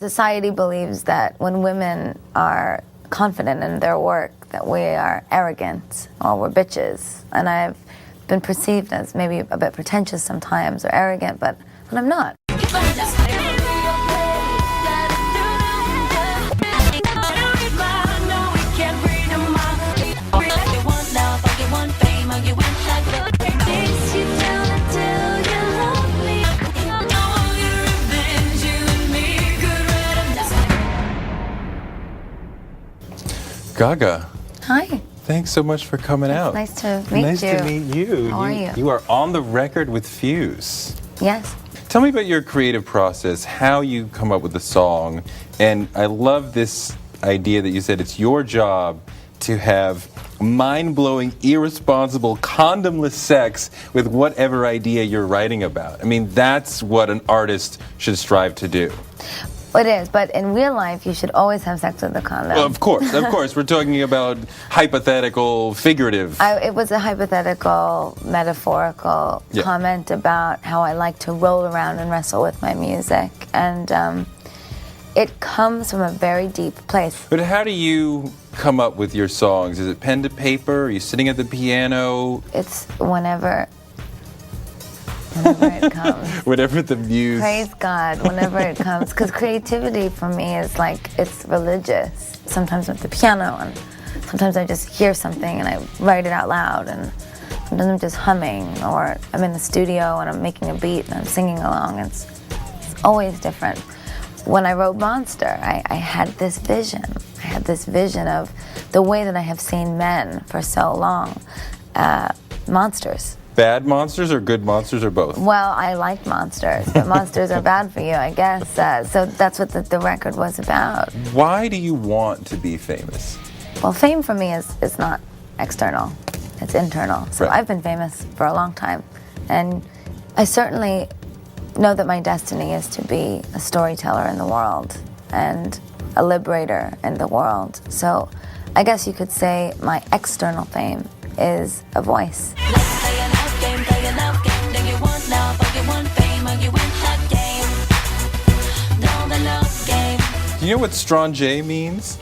Society believes that when women are confident in their work, that we are arrogant or we're bitches. And I've been perceived as maybe a bit pretentious sometimes or arrogant, but I'm not. Gaga. Hi. Thanks so much for coming out. Nice to meet you. Nice to meet you. How are you? You are on the record with Fuse. Yes. Tell me about your creative process, how you come up with the song. And I love this idea that you said it's your job to have mind-blowing, irresponsible, condomless sex with whatever idea you're writing about. I mean, that's what an artist should strive to do. It is, but in real life, you should always have sex with a condom. Well, of course. We're talking about hypothetical, figurative. It was a hypothetical, metaphorical comment about how I like to roll around and wrestle with my music. And it comes from a very deep place. But how do you come up with your songs? Is it pen to paper? Are you sitting at the piano? It's whenever it comes. Whatever the muse. Praise God, whenever it comes. Because creativity for me is like, it's religious. Sometimes I'm at the piano, and sometimes I just hear something and I write it out loud, and sometimes I'm just humming, or I'm in the studio and I'm making a beat and I'm singing along. It's always different. When I wrote Monster, I had this vision. I had this vision of the way that I have seen men for so long. Monsters. Bad monsters or good monsters or both? Well, I like monsters, but monsters are bad for you, I guess. So that's what the record was about. Why do you want to be famous? Well, fame for me is not external, it's internal. So Right. I've been famous for a long time. And I certainly know that my destiny is to be a storyteller in the world and a liberator in the world. So I guess you could say my external fame is a voice. Do you know what Stranger means?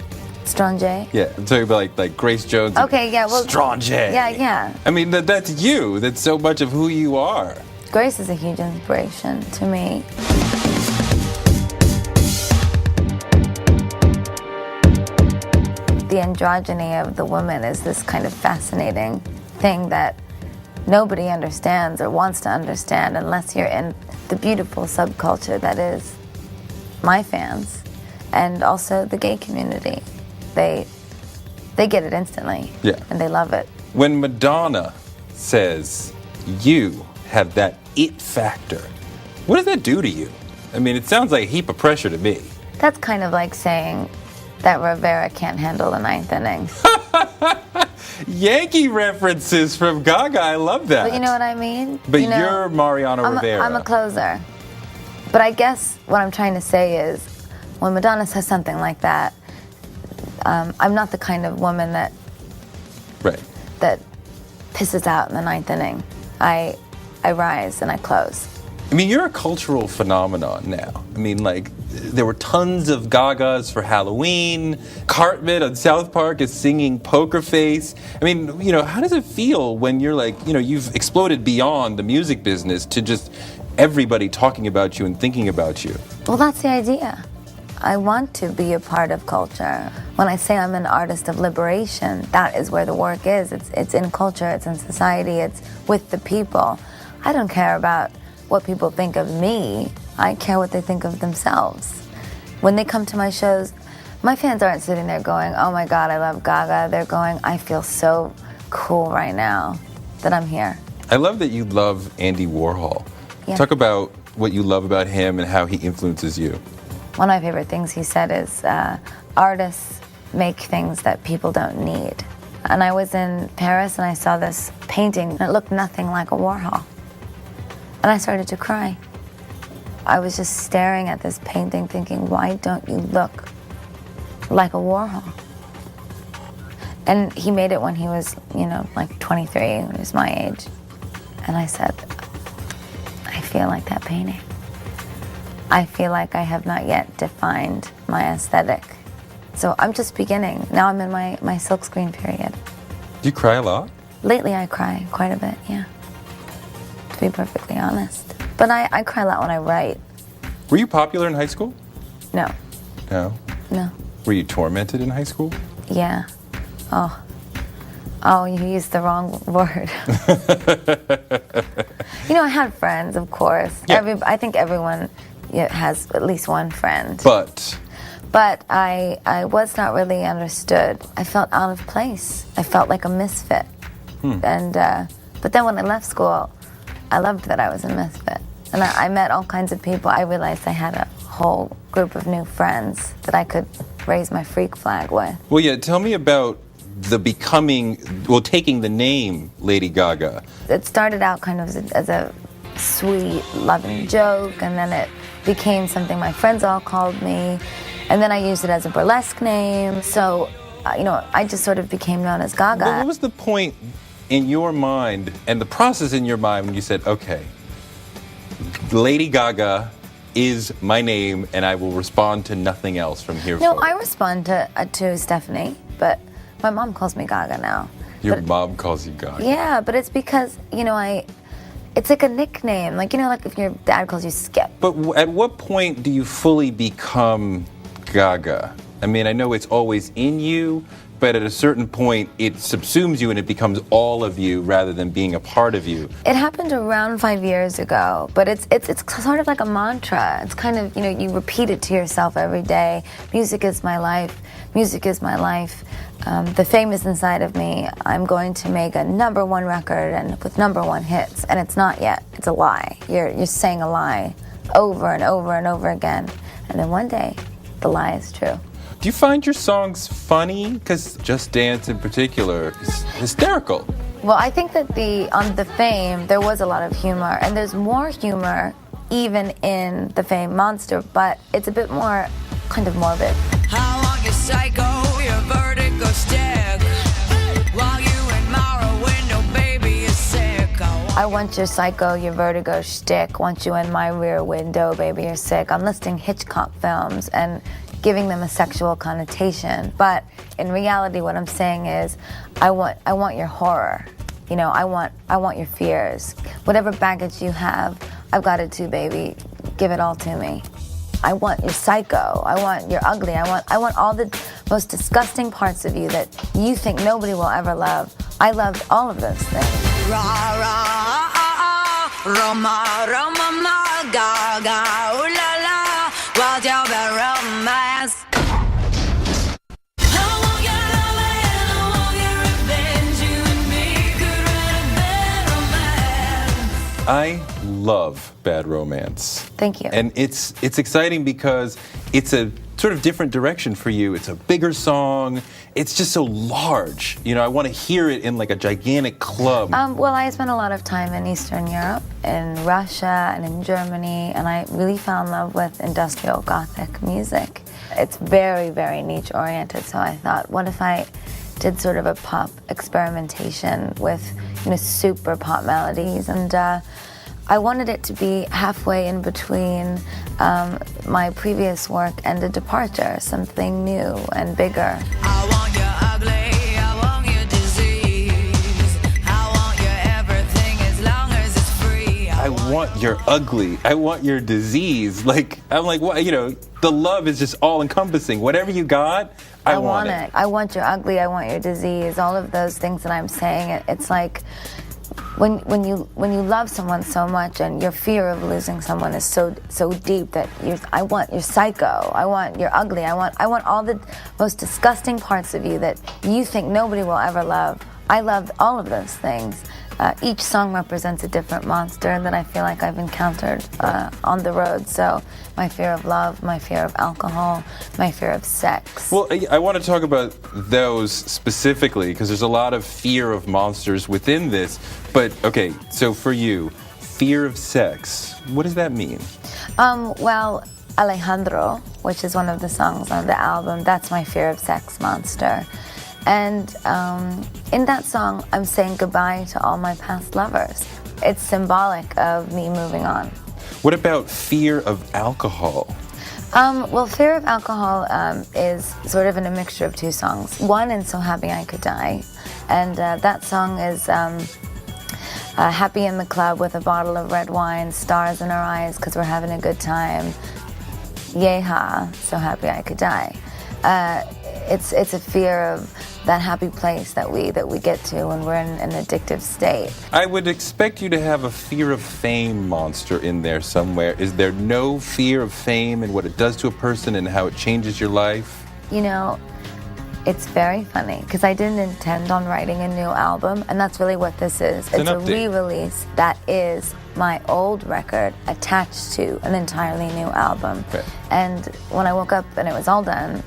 Stranger? Yeah, I'm talking about like Grace Jones. Okay, yeah, well... Stranger. Yeah. I mean, that's you. That's so much of who you are. Grace is a huge inspiration to me. The androgyny of the woman is this kind of fascinating thing that nobody understands or wants to understand unless you're in the beautiful subculture that is my fans and also the gay community. They get it instantly. Yeah. And they love it. When Madonna says you have that it factor, what does that do to you? I mean, it sounds like a heap of pressure to me. That's kind of like saying that Rivera can't handle the ninth inning. Yankee references from Gaga, I love that. But you know what I mean? But you're Mariano Rivera. I'm a closer. But I guess what I'm trying to say is, when Madonna says something like that, I'm not the kind of woman that pisses out in the ninth inning. I rise and I close. I mean, you're a cultural phenomenon now. I mean, like, there were tons of Gagas for Halloween. Cartman on South Park is singing Poker Face. I mean, you know, how does it feel when you're like, you know, you've exploded beyond the music business to just everybody talking about you and thinking about you? Well, that's the idea. I want to be a part of culture. When I say I'm an artist of liberation, that is where the work is. It's in culture, it's in society, it's with the people. I don't care about what people think of me. I care what they think of themselves. When they come to my shows, my fans aren't sitting there going, oh my God, I love Gaga. They're going, I feel so cool right now that I'm here. I love that you love Andy Warhol. Yeah. Talk about what you love about him and how he influences you. One of my favorite things he said is, artists make things that people don't need. And I was in Paris and I saw this painting and it looked nothing like a Warhol. And I started to cry. I was just staring at this painting thinking, why don't you look like a Warhol? And he made it when he was, you know, like 23, when he was my age. And I said, I feel like that painting. I feel like I have not yet defined my aesthetic. So I'm just beginning. Now I'm in my silkscreen period. Do you cry a lot? Lately I cry quite a bit, yeah. To be perfectly honest. But I cry a lot when I write. Were you popular in high school? No, No. no. Were you tormented in high school? Yeah. Oh, you used the wrong word. I had friends, of course. Yeah. I think everyone has at least one friend. But I was not really understood. I felt out of place. I felt like a misfit. And but then when I left school, I loved that I was a misfit. And I met all kinds of people. I realized I had a whole group of new friends that I could raise my freak flag with. well, yeah. Tell me about taking the name Lady Gaga. It started out kind of as a sweet, loving joke, and then it became something my friends all called me, and then I used it as a burlesque name. So, I just sort of became known as Gaga. What was the point in your mind and the process in your mind when you said, okay, Lady Gaga is my name and I will respond to nothing else from here No, forward? I respond to Stephanie, but my mom calls me Gaga now. Your But- mom calls you Gaga. Yeah, but it's because, it's like a nickname. Like if your dad calls you Skip. But at what point do you fully become Gaga? I mean, I know it's always in you, but at a certain point, it subsumes you and it becomes all of you rather than being a part of you. It happened around 5 years ago, but it's sort of like a mantra. It's kind of, you repeat it to yourself every day. Music is my life. Music is my life. The fame is inside of me. I'm going to make a #1 record and with #1 hits, and it's not yet. It's a lie. You're saying a lie over and over and over again, and then one day, the lie is true. Do you find your songs funny? Because Just Dance in particular is hysterical. Well, I think that on the Fame, there was a lot of humor, and there's more humor even in the Fame Monster, but it's a bit more kind of morbid. I want your psycho, your vertigo stick. While you admire a window, baby, you're sick. I want your psycho, your vertigo shtick. Want you in my rear window, baby, you're sick. I'm listing Hitchcock films and giving them a sexual connotation. But in reality, what I'm saying is, I want your horror. I want your fears. Whatever baggage you have, I've got it too, baby. Give it all to me. I want your psycho. I want your ugly. I want all the most disgusting parts of you that you think nobody will ever love. I loved all of those things. Ra ra Roma Roma ma Gaga ooh la la, what's your bad romance? I want your love and I want your revenge. You and me could write a bad romance. I love Bad Romance. Thank you. And it's exciting because it's a sort of different direction for you. It's a bigger song. It's just so large. I want to hear it in like a gigantic club. Well, I spent a lot of time in Eastern Europe, in Russia, and in Germany, and I really fell in love with industrial Gothic music. It's very, very niche oriented, so I thought, what if I did sort of a pop experimentation with, super pop melodies, and I wanted it to be halfway in between my previous work and a departure, something new and bigger. I want your ugly, I want your disease. I want your everything as long as it's free. I want your ugly. I want your disease. I'm like, what? The love is just all encompassing. Whatever you got, I want it. I want your ugly, I want your disease. All of those things that I'm saying, it's like when you love someone so much and your fear of losing someone is so deep that I want your psycho, I want your ugly, I want all the most disgusting parts of you that you think nobody will ever love. I loved all of those things. Each song represents a different monster that I feel like I've encountered on the road. So my fear of love, my fear of alcohol, my fear of sex. Well, I want to talk about those specifically because there's a lot of fear of monsters within this. But, okay, so for you, fear of sex, what does that mean? Well, Alejandro, which is one of the songs on the album, that's my fear of sex monster. And in that song, I'm saying goodbye to all my past lovers. It's symbolic of me moving on. What about fear of alcohol? Well, Fear of Alcohol is sort of in a mixture of two songs. One is So Happy I Could Die, and that song is happy in the club with a bottle of red wine, stars in our eyes because we're having a good time. Yeehaw, so happy I could die. It's a fear of that happy place that we get to when we're in an addictive state. I would expect you to have a fear of fame monster in there somewhere. Is there no fear of fame and what it does to a person and how it changes your life? You know, it's very funny because I didn't intend on writing a new album, and that's really what this is. It's a re-release that is my old record attached to an entirely new album. Okay. And when I woke up and it was all done,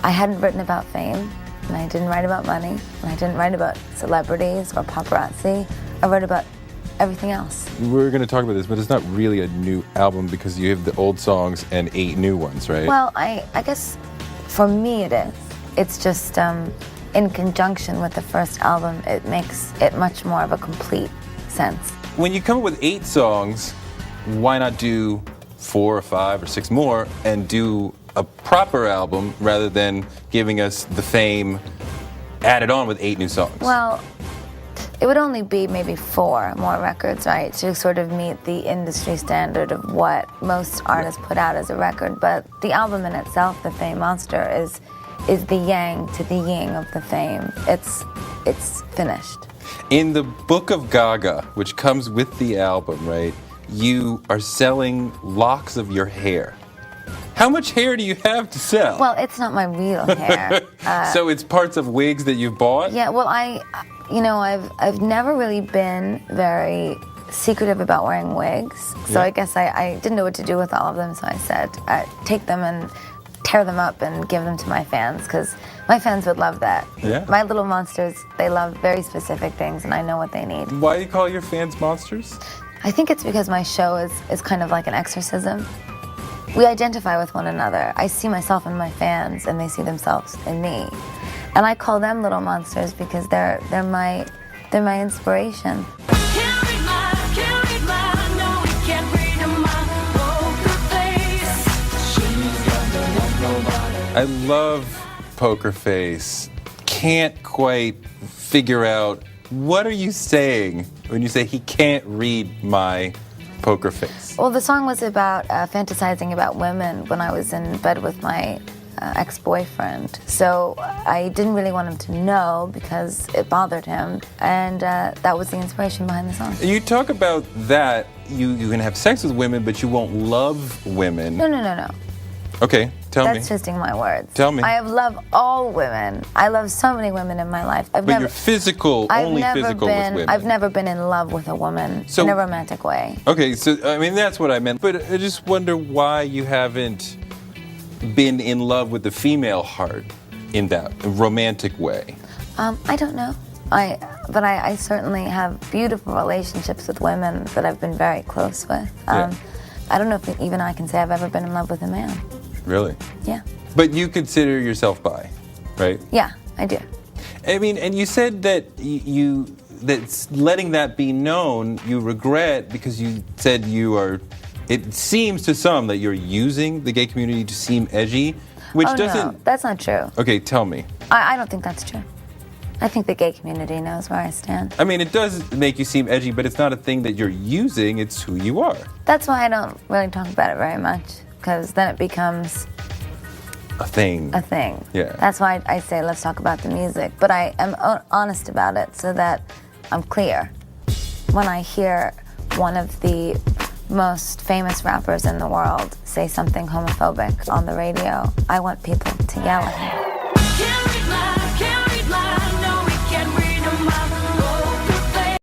I hadn't written about fame, and I didn't write about money, and I didn't write about celebrities or paparazzi. I wrote about everything else. We're going to talk about this, but it's not really a new album because you have the old songs and 8 new ones, right? Well, I guess for me it is. It's just in conjunction with the first album, it makes it much more of a complete sense. When you come up with 8 songs, why not do 4 or 5 or 6 more and do a proper album rather than giving us the fame added on with 8 new songs? Well, it would only be maybe 4 more records, right, to sort of meet the industry standard of what most artists put out as a record. But the album in itself, The Fame Monster, is the yang to the yin of the fame. It's finished. In the book of Gaga, which comes with the album, right, you are selling locks of your hair. How much hair do you have to sell? Well, it's not my real hair. So it's parts of wigs that you've bought? Yeah, well, I've never really been very secretive about wearing wigs. So I guess I didn't know what to do with all of them, so I said, take them and tear them up and give them to my fans, because my fans would love that. Yeah. My little monsters, they love very specific things, and I know what they need. Why do you call your fans monsters? I think it's because my show is kind of like an exorcism. We identify with one another. I see myself in my fans, and they see themselves in me. And I call them little monsters because they're my inspiration. I love Poker Face. Can't quite figure out, what are you saying when you say he can't read my poker face? Well, the song was about fantasizing about women when I was in bed with my ex-boyfriend. So I didn't really want him to know because it bothered him, and that was the inspiration behind the song. You talk about that, you can have sex with women, but you won't love women. No. Okay, tell me. That's twisting my words. Tell me. I have loved all women. I love so many women in my life. But you're physical, only physical with women. I've never been in love with a woman in a romantic way. Okay, so I mean, that's what I meant. But I just wonder why you haven't been in love with the female heart in that romantic way. I don't know. But I certainly have beautiful relationships with women that I've been very close with. I don't know if even I can say I've ever been in love with a man. Really? Yeah. But you consider yourself bi, right? Yeah, I do. I mean, and you said that that letting that be known, you regret because you said it seems to some that you're using the gay community to seem edgy, which doesn't... No, that's not true. Okay, tell me. I don't think that's true. I think the gay community knows where I stand. I mean, it does make you seem edgy, but it's not a thing that you're using, it's who you are. That's why I don't really talk about it very much, because then it becomes... A thing. Yeah. That's why I say let's talk about the music. But I am honest about it so that I'm clear. When I hear one of the most famous rappers in the world say something homophobic on the radio, I want people to yell at him.